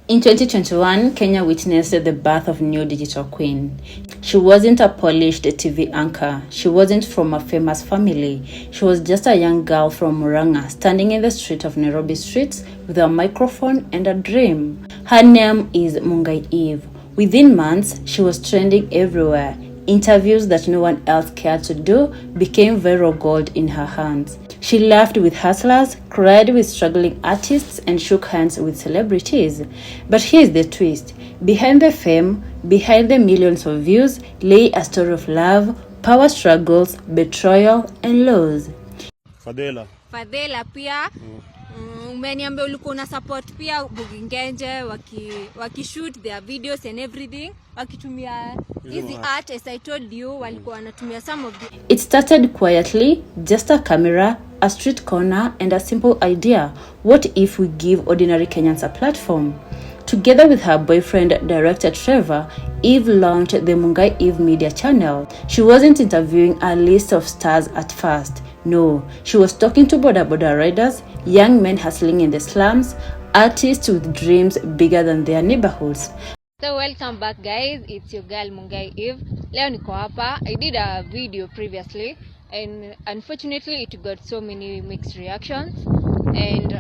In 2021, Kenya witnessed the birth of new digital queen. She wasn't a polished TV anchor. She wasn't from a famous family. She was just a young girl from Murang'a, standing in the street of Nairobi streets with a microphone and a dream. Her name is Mungai Eve. Within months, she was trending everywhere. Interviews that no one else cared to do became viral gold in her hands. She laughed with hustlers, cried with struggling artists, and shook hands with celebrities. But here's the twist. Behind the fame, behind the millions of views, lay a story of love, power struggles, betrayal, and loss. Fadhela pia umeniambia ulikuwa una support pia Bugingenje wakishoot their videos and everything wakitumia easy art. As I told you, walikuwa wanatumia some of the... It started quietly, just a camera, a street corner, and a simple idea. What if we give ordinary Kenyans a platform? Together with her boyfriend, director Trevor, Eve launched the Mungai Eve media channel. She wasn't interviewing a list of stars at first. No, she was talking to boda riders, young men hustling in the slums, artists with dreams bigger than their neighborhoods. So welcome back, guys. It's your girl Mungai Eve. Leo niko hapa. I did a video previously and unfortunately it got so many mixed reactions and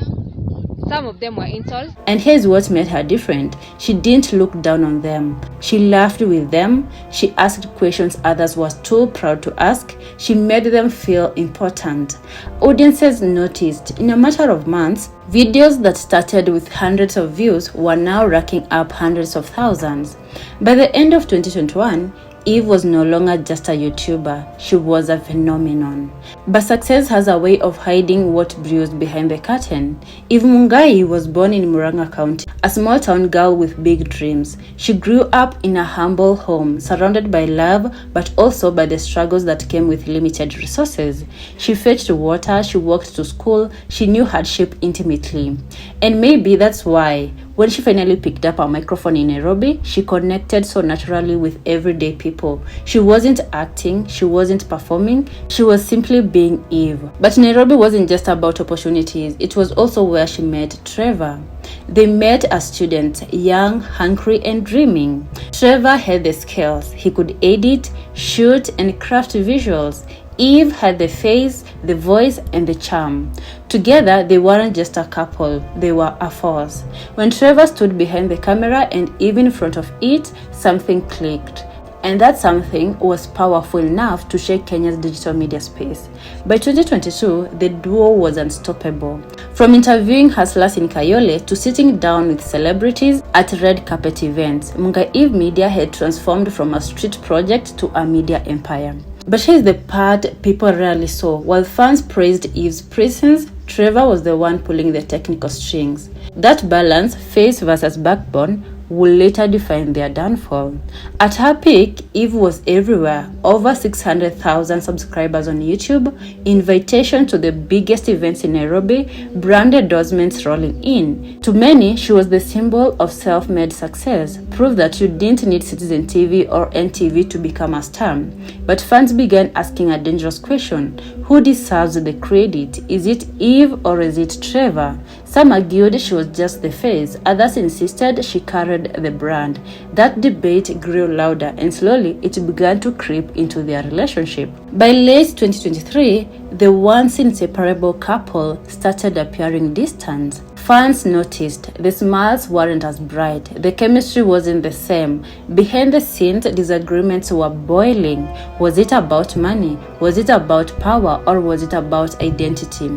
some of them were insults. And here's what made her different. She didn't look down on them. She laughed with them. She asked questions others were too proud to ask. She made them feel important. Audiences noticed. In a matter of months, videos that started with hundreds of views were now racking up hundreds of thousands. By the end of 2021, Eve was no longer just a YouTuber, she was a phenomenon. But success has a way of hiding what brews behind the curtain. Eve Mungai was born in Murang'a County, a small town girl with big dreams. She grew up in a humble home, surrounded by love, but also by the struggles that came with limited resources. She fetched water, she walked to school, she knew hardship intimately. And maybe that's why, when she finally picked up a microphone in Nairobi, she connected so naturally with everyday people. She wasn't acting, she wasn't performing, she was simply being Eve. But Nairobi wasn't just about opportunities, it was also where she met Trevor. They met as students, young, hungry, and dreaming. Trevor had the skills. He could edit, shoot, and craft visuals. Eve had the face, the voice, and the charm. Together, they weren't just a couple, they were a force. When Trevor stood behind the camera and Eve in front of it, something clicked. And that something was powerful enough to shake Kenya's digital media space. By 2022, the duo was unstoppable. From interviewing hustlers in Kayole to sitting down with celebrities at red carpet events, Mungai Eve Media had transformed from a street project to a media empire. But here's the part people rarely saw. While fans praised Eve's presence, Trevor was the one pulling the technical strings. That balance, face versus backbone, would later define their downfall. At her peak, Eve was everywhere. Over 600,000 subscribers on YouTube, invitation to the biggest events in Nairobi, brand endorsements rolling in. To many, she was the symbol of self-made success, proof that you didn't need Citizen TV or NTV to become a star. But fans began asking a dangerous question. Who deserves the credit? Is it Eve or is it Trevor? Some argued she was just the face, others insisted she carried the brand. That debate grew louder and slowly it began to creep into their relationship. By late 2023, the once inseparable couple started appearing distant. Fans noticed the smiles weren't as bright, the chemistry wasn't the same. Behind the scenes, disagreements were boiling. Was it about money? Was it about power? Or was it about identity?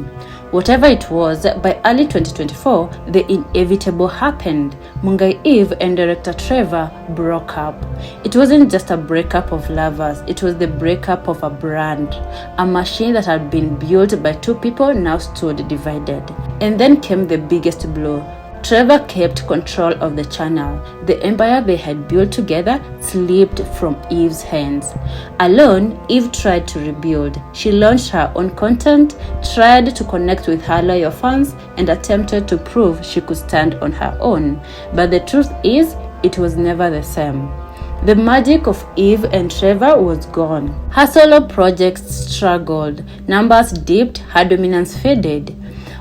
Whatever it was, by early 2024, the inevitable happened. Mungai Eve and director Trevor broke up. It wasn't just a breakup of lovers, it was the breakup of a brand. A machine that had been built by two people now stood divided. And then came the biggest blow. Trevor kept control of the channel. The empire they had built together slipped from Eve's hands. Alone, Eve tried to rebuild. She launched her own content, tried to connect with her loyal fans, and attempted to prove she could stand on her own. But the truth is, it was never the same. The magic of Eve and Trevor was gone. Her solo projects struggled. Numbers dipped, her dominance faded.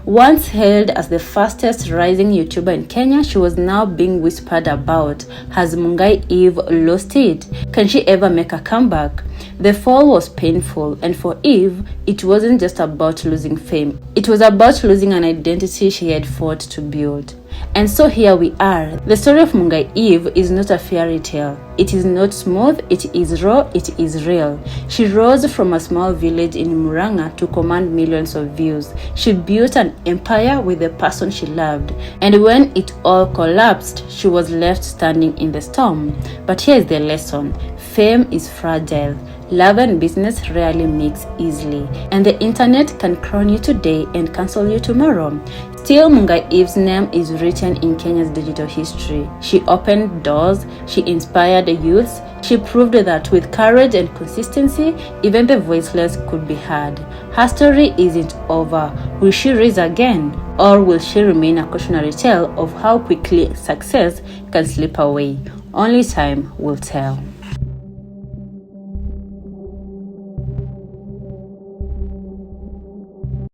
Once hailed as the fastest rising YouTuber in Kenya, she was now being whispered about. Has Mungai Eve lost it? Can she ever make a comeback? The fall was painful, and for Eve, it wasn't just about losing fame. It was about losing an identity she had fought to build. And so here we are. The story of Mungai Eve is not a fairy tale. It is not smooth, it is raw, it is real. She rose from a small village in Murang'a to command millions of views. She built an empire with the person she loved. And when it all collapsed, she was left standing in the storm. But here is the lesson. Fame is fragile. Love and business rarely mix easily, and the internet can crown you today and cancel you tomorrow. Still, Mungai Eve's name is written in Kenya's digital history. She opened doors, she inspired the youth, she proved that with courage and consistency, even the voiceless could be heard. Her story isn't over. Will she rise again? Or will she remain a cautionary tale of how quickly success can slip away? Only time will tell.